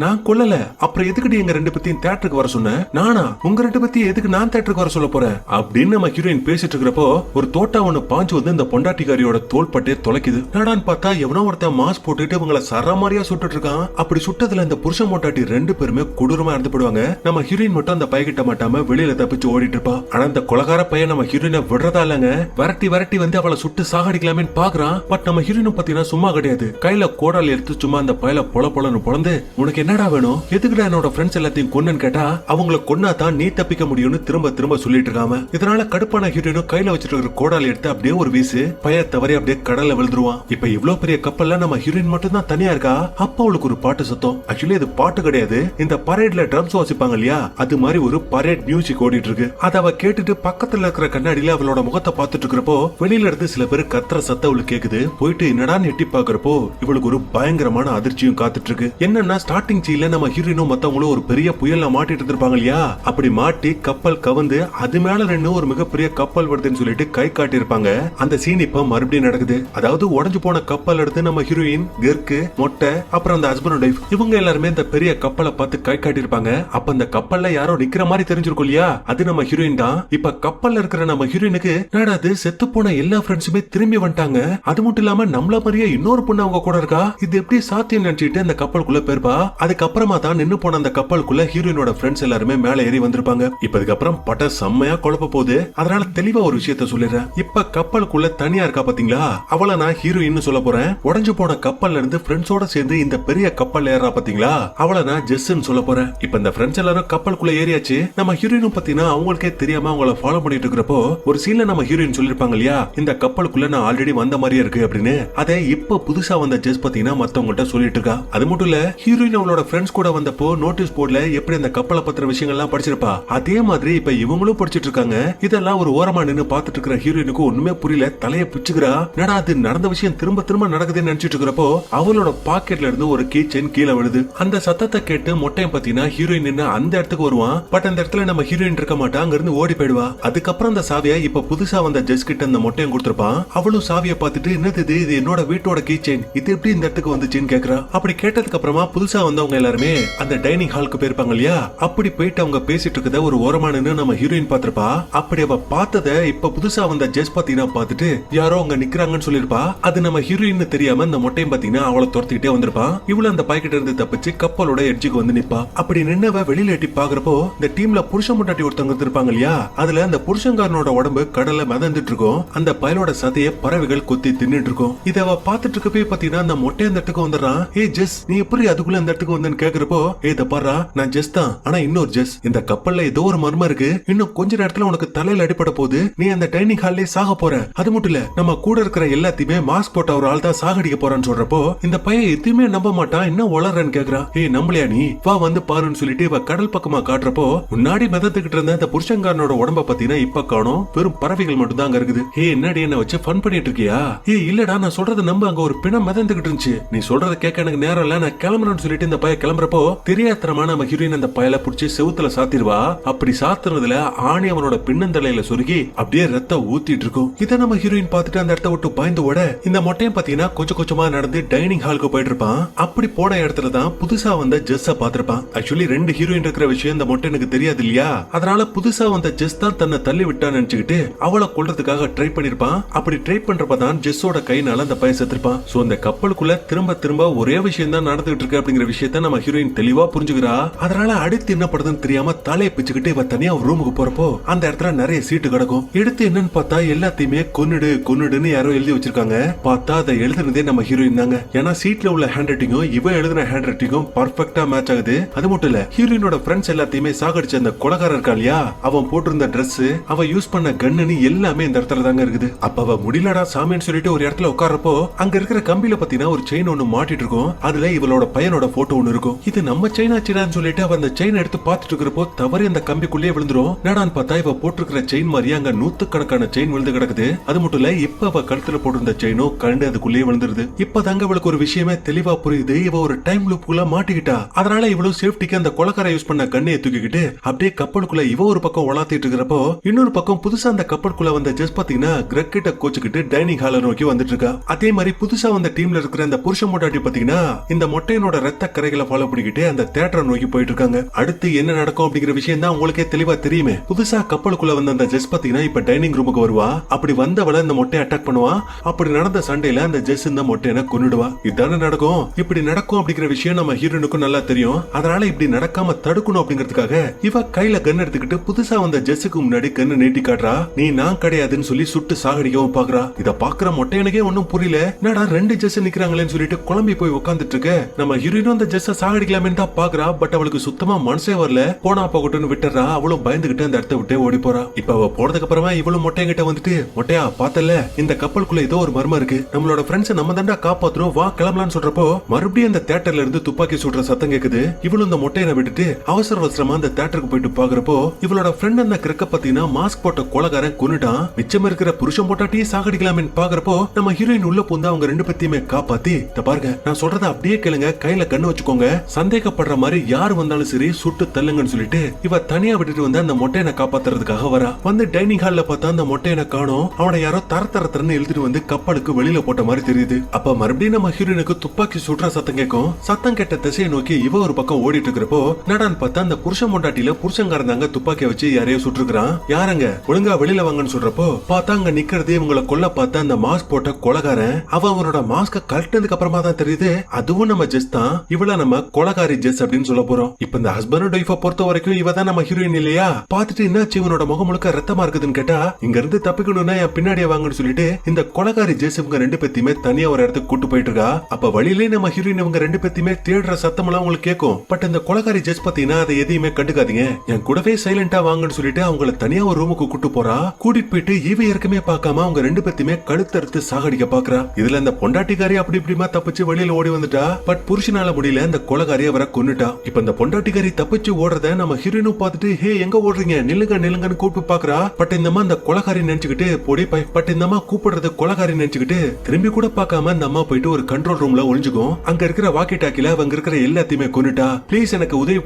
நான் கொல்லல, அப்புறம் எதுக்கடி எங்க ரெண்டு பத்தியும் தியேட்டருக்கு வர சொன்ன, நானா உங்க ரெண்டு பத்தி எதுக்கு நான் தியேட்டருக்கு வர சொல்ல போறேன் அப்படின்னு நம்ம ஹீரோயின் பேசிட்டு இருக்கிறப்போ ஒரு தோட்டா ஒண்ணு பாஞ்சு வந்து இந்த பொண்டாட்டிக்காரியோட தோல் பட்டே தொலைக்குது. நாடான்னு பார்த்தா எவனோ ஒருத்தன் மாஸ்க் போட்டுட்டு இவங்களை சரமாரியா சுட்டுட்டு இருக்கான். அப்படி சுட்டதுல இந்த புருஷன் மொட்டாட்டி ரெண்டு பேருமே கொடூரமா இறந்து போடுவாங்க. நம்ம ஹீரோயின் மட்டும் அந்த பையகிட்ட மாட்டாம வெளியில தப்பிச்சு ஓடிட்டு இருப்பா. ஆனா அந்த கொலகார பையன் நம்ம ஹீரோயினை விடுறதா இல்லங்க, விரட்டி வந்து அவளை சுட்டு சாகடிக்கலாமே பாக்குறான். பட் நம்ம ஹீரோயினும் பாத்தீங்கன்னா சும்மா கிடையாது. கையில கோடால் எடுத்து சும்மா அந்த பையல பொலன்னு பொழந்து, உனக்கு என்னடா வேணும், எதுக்குடா என்னோட ஃப்ரெண்ட்ஸ் எல்லாத்தையும் கொன்னு கேட்டா அவங்களை கொன்னா தான் நீ தப்பிக்க முடியும்னு திரும்ப சொல்லிட்டு இருக்காம. இதனால கடுப்பான ஹீரோயினும் கையில வச்சிட்டு இருக்கிற கோடால் எடுத்து அப்படியே ஒரு வீசு, பைய தவறி அப்படியே கடல்ல விழுந்துருவான். இப்ப இவ்வளவு பெரிய கப்பல்ல நம்ம ஹீரோயின் மட்டும் தான் தனியா இருக்கா. அப்ப அவளுக்கு ஒரு பாட்டு சத்தம். ஆக்சுவலி இது பாட்டு கிடையாது, இந்த பரேட்ல ட்ரம்ஸ் வாசிப்பாங்க இல்லையா, அது மாதிரி ஒரு பரேட் மியூசிக் ஓடிட்டு இருக்கு. அத அவ கேட்டுட்டு பக்கத்துல இருக்கிற கண்ணாடியில அவளோட முகத்தை பார்த்துட்டு இருக்கிறப்போ வெளியில இருந்து சில பேர் கத்துற சத்தம் அவளுக்கு கேக்குது. போயிட்டு என்னடான்னு எட்டி பாக்குறப்போ இவளுக்கு ஒரு பயங்கரமான அதிர்ச்சியும் காத்துட்டு இருக்கு. என்னன்னா ஸ்டார்டிங் சீன்ல நம்ம ஹீரோயினும் மத்தவங்களும் ஒரு பெரிய புயல்ல மாட்டிட்டு இருந்திருப்பாங்க இல்லையா, அப்படி மாட்டி கப்பல் கவந்து அது மேல ரெண்டு ஒரு மிகப்பெரிய கப்பல் வருதுன்னு சொல்லிட்டு கை காட்டி இருப்பாங்க. அந்த சீன் இப்ப மறுபடியும் நடக்குது. அதாவது உடஞ்சு போன கப்பல் எடுத்து நம்ம ஹீரோயின், கெர்க்கு, மொட்டை, அப்புறம் அந்த ஹஸ்பண்ட் ஒய்ஃப் இவங்க எல்லாருமே இந்த பெரிய கப்பலை பார்த்து கை காட்டி இருப்பாங்க. அப்ப அந்த கப்பல்ல யாரோ நிக்கிற மாதிரி தெரிஞ்சிருக்கும் இல்லையா, அது நம்ம ஹீரோயின் தான். இப்ப கப்பல்ல இருக்கிற நம்ம ஹீரோயினுக்கு நாடாது செத்து போன எல்லா ஃப்ரெண்ட்ஸுமே திரும்பி வந்துட்டாங்க, அது மட்டும் இல்லாம நம்மள மாதிரியே இன்னொரு பொண்ணு அவங்க கூட இருக்கா, இது எப்படி சாத்தியம் நினைச்சிட்டு அந்த கப்பலுக்குள்ள போயிருப்பா. அதுக்கப்புறமா தான் நின்னு போன அந்த கப்பலுக்குள்ள ஹீரோயினோட ஃப்ரெண்ட்ஸ் எல்லாருமே மேல ஏறி வந்திருப்பாங்க. இப்ப இதுக்கப்புறம் பட்ட செம்மையா குழப்ப போகுது. அதனால தெளிவா ஒரு விஷயத்த சொல்லிடுறேன். இப்ப கப்பலுக்குள்ள தனியா இருக்கா பாத்தீங்களா, அவளை நான் ஹீரோயின் சொல்ல போறேன். உடஞ்சு போன கப்பல்ல இருந்து ஃப்ரெண்ட்ஸோட சேர்ந்து இந்த பெரிய கப்பல் ஏறா பாத்தீங்களா, அவளை நான் ஜெஸ்ன்னு சொல்ல போறேன். இப்ப இந்த ஃப்ரெண்ட்ஸ் எல்லாரும் கப்பலுக்குள்ள ஏறியாச்சு. நம்ம ஹீரோயினும் பாத்தீங்கன்னா அவங்களுக்கே தெரியாம அவங்கள ஃபாலோ பண்ணிட்டு இருக்கிறப்போ ஒரு சீன்ல நம்ம ஹீரோயின் சொல்லிருப்பாங்க இல்லையா, இந்த கப்பலுக்குள்ள நான் ஆல்ரெடி வந்த மாதிரியே இருக்கு அப்படின்னு. அதை இப்ப புதுசா வந்த ஜெஸ் பாத்தீங்கன்னா மத்தவங்கள்ட்ட சொல்லிட்டு இருக்கா. அது மட்டும் இல்ல, ஹீரோயின் அவளோட ஃப்ரெண்ட்ஸ் கூட வந்தப்போ நோட்டீஸ் போர்ட்ல எப்படி அந்த கப்பலை பத்திர விஷயங்கள் எல்லாம் படிச்சிருப்பா, அதே மாதிரி இப்ப இவங்களும் படிச்சிட்டு இருக்காங்க. இதெல்லாம் ஒரு ஓரமா நின்னு பாத்துட்டு இருக்கிற ஹீரோயினுக்கு ஒண்ணுமே புரியல, தலைய பிச்சுக்கிறா. நடா அது நடந்த விஷயம் திரும்ப திரும்ப நடக்குதுன்னு நினைச்சிட்டு இருக்கிறப்போ அவளோட பாக்கெட்ல இருந்து ஒரு கீ செயின் கீழே விழுது. அந்த சத்தத்தை கேட்டு மொட்டையன் பாத்தீங்கன்னா ஹீரோயின் நின்னு அந்த இடத்துக்கு வருவான். பட் அந்த இடத்துல நம்ம ஹீரோயின் இருக்க மாட்டா, அங்க இருந்து ஓடி போயிடுவா. அதுக்கப்புறம் அந்த சாவியை இப்ப புதுசா வந்த ஜெஸ் கிட்ட அந்த மொட்டையன் கொடுத்திருப்பான். அவளும் சாவியை பார்த்துட்டு என்னது இது என்னோட வீட்டோட கீ செயின், இது எப்படி இந்த இடத்துக்கு வந்துச்சுன்னு கேக்குறா. அப்படி கேட்டதுக்கு அப்புறமா புதுசா வந்தவங்க எல்லாருமே அந்த டைனிங் ஹாலுக்கு போயிருப்பாங்க இல்லையா, அப்படி போயிட்டு அவங்க பேசிட்டு இருக்கத ஒரு ஓரமா நின்னு நம்ம ஹீரோயின் பாத்திருப்பா. அப்படி அவ பார்த்தத இப்ப புதுசா வந்த ஜெஸ் பாத்தீங்கன்னா பார்த்துட்டு யாரோ அங்க நிக்கிறாங்கன்னு சொல்லிருப்பா. அது நம்ம ஹீரோயின் தெரியாம அந்த மொட்டையன் பாத்தீங்கன்னா அவளை துரத்திக்கிட்டே வந்திருப்பா. இவ்வளவு அந்த பாய்கிட்ட இருந்து தப்பிச்சு கப்பலோட எட்ஜுக்கு வந்து நிப்பா. அப்படி நின்னவ வெளியில எட்டி பாக்குறப்போ இந்த டீம்ல புருஷன் முன்னாடி ஒருத்தவங்க இருப்பாங்க இல்லையா, அதுல அந்த புருஷங்காரனோட உடம்பு கடல்ல மிதந்துட்டு இருக்கும். அந்த பயலோட சதைய பறவைகள் கொத்தி தின்னுட்டு இருக்கும். இத அவ பாத்துட்டு இருக்கப்பே பாத்தீங்கன்னா அந்த மொட்டை அந்த இடத்துக்கு வந்துடுறான். ஏ ஜெஸ், நீ எப்படி அதுக்குள்ள இந்த இடத்துக்கு வந்தேன்னு கேக்குறப்போ, ஏ இத பாரு, நான் ஜெஸ் தான், ஆனா இன்னொரு ஜெஸ். இந்த கப்பல்ல ஏதோ ஒரு மர்மம் இருக்கு, இன்னும் கொஞ்ச நேரத்துல உனக்கு தலையில அடிபட போகுது, நீ அந்த டைனிங் ஹால்லே சாக போற. அது மட்டும் இல்ல, நம்ம கூட இருக்கிற எல்லாத்தையுமே மாஸ்க் போட்ட ஒரு ஆள் தான் சாகடிக்க போறான்னு சொல்றப்போ இந்த பையன் எதுவுமே நம்ப மாட்டான். என்ன வளர்றன்னு கேக்குறான். ஏய் நம்பலையா நீ, வா வந்து பாருன்னு சொல்லிட்டு இவ கடல் பக்கமா காட்டுறப்போ முன்னாடி மிதந்துகிட்டு இருந்த அந்த புருஷங்காரனோட உடம்ப பாத்தீங்கன்னா இப்ப காணோம், வெறும் பறவைகள் மட்டும் தான் அங்க இருக்குது. ஏ என்னடி என்ன வச்சு ஃபன் பண்ணிட்டு இருக்கியா? ஏ இல்லடா, நான் சொல்றது நம்ப, அங்க ஒரு பிணம் மிதந்துகிட்டு இருந்துச்சு, நீ சொல்றத கேட்க எனக்கு நேரம் இல்ல, நான் கிளம்புறேன்னு சொல்லிட்டு இந்த பையன் கிளம்புறப்போ தெரியாதனமா நம்ம ஹீரோயின் அந்த பயல புடிச்சு செவுத்துல சாத்திடுவா. அப்படி சாத்துறதுல ஆணி அவனோட பின்னந்தலையில சொருகி அப்படியே ரத்தம் ஊத்திட்டு இருக்கும். இத நம்ம ஹீரோயின் பார்த்துட்டு அந்த இடத்த விட்டு பாய்ந்து ஓட இந்த மொட்டையும் பாத்தீங்கன்னா கொஞ்சம் கொஞ்சமா நடந்து டைனிங் ஹாலுக்கு போயிட்டு இருப்பான். அப்படி போன இடத்துல தான் புதுசா வந்த ஜெஸ்ஸ பாத்திருப்பான். ஆக்சுவலி ரெண்டு ஹீரோயின் இருக்கிற விஷயம் இந்த மொட்டை எனக்கு தெரியாது இல்லையா, அதனால புதுசா வந்த ஜெஸ் தான் தன்னை தள்ளி விட்டான்னு நினைச்சுக்கிட்டு அவளை கொல்றதுக்காக ட்ரை பண்ணிருப்பான். அப்படி ட்ரை பண்றப்பதான் ஜெஸ்ஸோட கைனால அந்த பையன் செத்துருப்பான். சோ இந்த கப்பலுக்குள்ள திரும்ப திரும்ப ஒரே விஷயம் தான் நடந்துகிட்டு இருக்கு அப்படிங்கிற விஷயத்த நம்ம ஹீரோயின் தெளிவா புரிஞ்சுக்கிறா. அதனால அடுத்து என்ன படுதுன்னு தெரியாம தலையை பிச்சுக்கிட்டு இவ தனியா ஒரு ரூமுக்கு போறப்போ அந்த இடத்துல நிறைய சீட்டு கிடக்கும். எடுத்து என்னன்னு பார்த்தா எல்லாத்தையுமே கொன்னுடு கொன்னுடுன்னு யாரோ எழுதி வச்சிருக்காங்க. பார்த்தா அதை எழுதுனதே நம்ம ஹீரோயின் தாங்க. ஏன்னா சீட்ல உள்ள ஹேண்ட் ரைட்டிங்கும் இவ எழுதின ஹேண்ட் ரைட்டிங்கும் பர்ஃபெக்ட்டா மேட்ச் ஆகுது. அது மட்டும் இல்ல, ஹீரோயினோட ஃப்ரெண்ட்ஸ் எல்லாத்தையுமே சாகடிச்ச அந்த கொலகாரன் இருக்கா இல்லையா, அவன் போட்டிருந்த டிரெஸ், அவ யூஸ் பண்ண கன்னு எல்லாமே இந்த இடத்துல தாங்க இருக்குது. அப்ப அவ முடியலடா சாமின்னு சொல்லிட்டு ஒரு இடத்துல உட்கார்றப்போ அங்க இருக்கிற கம்பியில பாத்தீங்கன்னா ஒரு செயின் ஒண்ணு மாட்டிட்டு இருக்கும். அதுல இவளோட பையனோட போட்டோ ஒண்ணு இருக்கும். இது நம்ம செயின் ஆச்சுடான்னு சொல்லிட்டு அவ அந்த செயின் எடுத்து பாத்துட்டு இருக்கிறப்போ தவறி அந்த கம்பிக்குள்ளே விழுந்துரும். என்னடான்னு பார்த்தா இவ போட்டிருக்கிற செயின் மாதிரியே அங்க நூத்துக்கணக்கான செயின் விழுந்து கிடக்குது. அது மட்டும் இல்ல, இப்ப அவ கழுத்துல போட்டிருந்த செயினும் கண்டு அதுக்குள்ளேயே விழுந்துருது. இப்ப தாங்க இவளுக்கு ஒரு விஷயமே தெளிவா புரியுது. இவ ஒரு டைம் லூப்புக்குள்ள மாட்டிக்கிட்டா. அதனால இவளும் சேஃப்டிக்கு அந்த கொலக்கார யூஸ் பண்ண கண்ணையை தூக்கிக்கிட்டு அப்படியே கப்பலுக்குள்ள இவ ஒரு பக்கம் உலாத்திட்டு இருக்கிறப்போ இன்னொரு பக்கம் புதுசா அந்த கப்பலுக்குள்ள வந்த ஜெஸ் பாத்தீங்கன்னா கிரெக் கிட்ட கோச்சுக்கிட்டு டைனிங் ஹால நோக்கி வந்துட்டு இருக்கா. அதே மாதிரி புதுசா வந்த டீம்ல இருக்கிற அந்த புருஷன் மொட்டாட்டி பாத்தீங்கன்னா இந்த மொட்டையனோட ரத்த கரைகளை ஃபாலோ பண்ணிக்கிட்டு அந்த தியேட்டரை நோக்கி போயிட்டு இருக்காங்க. அடுத்து என்ன நடக்கும் அப்படிங்கிற விஷயம் தான் உங்களுக்கே தெளிவா தெரியுமே. புதுசா கப்பலுக்குள்ள வந்த அந்த ஜெஸ் பாத்தீங்கன்னா இப்ப டைனிங் ரூமுக்கு வருவா. அப்படி வந்தவள இந்த மொட்டையை அட்டாக் பண்ணுவா. அப்படி நடந்த சண்டையில அந்த ஜெஸ் இந்த மொட்டையனை கொன்னுடுவா. இதானே நடக்கும். இப்படி நடக்கும் அப்படிங்கிற விஷயம் நம்ம ஹீரோனுக்கும் நல்லா தெரியும். அதனால இப்படி நடக்காம தடுக்கணும் அப்படிங்கிறதுக்காக இவ கையில கன் எடுத்துக்கிட்டு புதுசா வந்த ஜெஸ்ஸுக்கு முன்னாடி கண்ணு நீட்டி காட்டுறா. நீ நான் கிடையாதுன்னு சொல்லி சுட்டு சாகடிக்கவும் பாக்குறா. இத பாக்குற மொட்டையனுக்கே ஒன்னும் புரியல. என்னடா ரெண்டு ஜெஸ் நிக்கிறாங்களேன்னு சொல்லிட்டு குழம்பி போய் உட்காந்துட்டு இருக்க. நம்ம ஹீரோயினும் அந்த ஜெஸ்ஸ சாகடிக்கலாமே தான் பாக்குறா. பட் அவளுக்கு சுத்தமா மனசே வரல. போனா போகட்டும்னு விட்டுறா. அவளும் பயந்துகிட்டு அந்த இடத்த விட்டு ஓடி போறா. இப்ப அவ போனதுக்கு அப்புறமா இவளும் மொட்டையங்கிட்ட வந்துட்டு, மொட்டையா பார்த்தல, இந்த கப்பலுக்குள்ள ஏதோ ஒரு மர்மம் இருக்கு, நம்மளோட ஃப்ரெண்ட்ஸ் நம்ம தாண்டா காப்பாத்துறோம், வா கிளம்பலான்னு சொல்றப்போ மறுபடியும் அந்த தியேட்டர்ல இருந்து துப்பாக்கி சுடுற சத்தம் கேக்குது. இவளும் இந்த மொட்டையனை விட்டுட்டு அவசர அவசரமா அந்த தியேட்டருக்கு போயிட்டு பாக்குறப்போ இவளோட ஃப்ரெண்ட் அந்த கிரக்க பத்தினா மாஸ்க் போட்ட கொலகாரன் கொன்னுட்டான். மிச்சம் இருக்கிற புருஷன் போட்டாட்டியே சாகடிக்கலாமே பாக்குறப்போ நம்ம ஹீரோயின் உள்ள பூந்தா அவங்க ரெண்டு பேத்தையுமே காப்பாத்தி, பாருங்க நான் சொல்றத அப்படியே கேளுங்க, கையில கண்ணு வச்சுக்கோங்க, சந்தேகப்படுற மாதிரி யாரு வந்தாலும் சரி சுட்டு தள்ளுங்கன்னு சொல்லிட்டு இவ தனியா விட்டுட்டு வந்து அந்த மொட்டையனை காப்பாத்துறதுக்காக வரா. வந்து டைனிங் ஹால்ல பார்த்தா அந்த மொட்டையனை காணோம். அவனை யாரோ தரத்தரன்னு எழுதிட்டு வந்து கப்பலுக்கு வெளியில போட்ட மாதிரி தெரியுது. அப்ப மறுபடியும் நம்ம ஹீரோயினுக்கு துப்பாக்கி சுடுற சத்தம் கேட்கும். சத்தம் கேட்ட திசையை நோக்கி இவ ஒரு பக்கம் ஓடிட்டு இருக்கிறப்போ நடான்னு பார்த்தா அந்த புருஷன் மொண்டாட்டியில புருஷங்காரந்தாங்க துப்பாக்கிய வச்சு யாரையோ சுட்டுருக்கான். யாரங்க ஒழுங்கா வெளியில வாங்க வாங்கன்னு சொல்றப்போ பார்த்தா அங்க நிக்கிறது இவங்களை கொல்ல பார்த்த அந்த மாஸ்க் போட்ட கொலகாரன். அவனோட மாஸ்க கழட்டினதுக்கு அப்புறமா தான் தெரியுது அதுவும் நம்ம ஜெஸ் தான். இவள நம்ம கொலகாரி ஜெஸ் அப்படின்னு சொல்ல போறோம். இப்ப இந்த ஹஸ்பண்ட் அண்ட் ஒய்ஃபை பொறுத்த வரைக்கும் இவ தான் நம்ம ஹீரோயின் இல்லையா? பார்த்துட்டு என்னாச்சு இவனோட முகம் முழுக்க ரத்தமா இருக்குதுன்னு கேட்டா இங்க இருந்து தப்பிக்கணும்னா என் பின்னாடியே வாங்கன்னு சொல்லிட்டு இந்த கொலகாரி ஜெஸ் இவங்க ரெண்டு பேத்தையுமே தனியா ஒரு இடத்துக்கு கூட்டு போயிட்டு இருக்கா. அப்ப வழியிலே நம்ம ஹீரோயின் இவங்க ரெண்டு பேத்தையுமே தேடுற சத்தம் எல்லாம் உங்களுக்கு கேட்கும். பட் இந்த கொலகாரி ஜெஸ் பாத்தீங்கன்னா அதை எதையுமே கண்டுக்காதீங்க, என் கூடவே சைலண்டா வாங்கன்னு சொல்லிட்டு அவங்கள தனியா ஒரு ரூமுக்கு கூட்டு போறா. கூட்டிட்டு போயிட்டு இவ ஏற்கனவே பார்க்காம அவங்க ரெண்டு பேத்தையுமே கழுத்தறுத்து சாகடிக்க பாக்குறா. இதுல இந்த பொண்டாட்டிக்காரி அப்படி இப்படிமா தப்பிச்சு வெளியில ஓடி வந்துட்டா. பட் புருஷனால முடியல, இந்த கொலகாரி அவரை கொன்னுட்டா. இப்ப இந்த பொண்டாட்டிக்காரி தப்பிச்சு ஓடுறத நம்ம ஹீரோயினும் பார்த்துட்டு ஹே எங்க ஓடுறீங்க நில்லுங்க நில்லுங்கன்னு கூப்பிட்டு பாக்குறா. பட் இந்தமா இந்த கொலகாரி நினைச்சுக்கிட்டு பொடி பட் இந்தமா கூப்பிடுறது கொலகாரி நினைச்சுக்கிட்டு திரும்பி கூட பார்க்காம இந்த அம்மா போயிட்டு ஒரு கண்ட்ரோல் ரூம்ல ஒளிஞ்சுக்கும். அங்க இருக்கிற வாக்கி டாக்கில அவங்க இருக்கிற எல்லாத்தையுமே கொன்னுட்டா. ப்ளீஸ் எனக்கு உதவி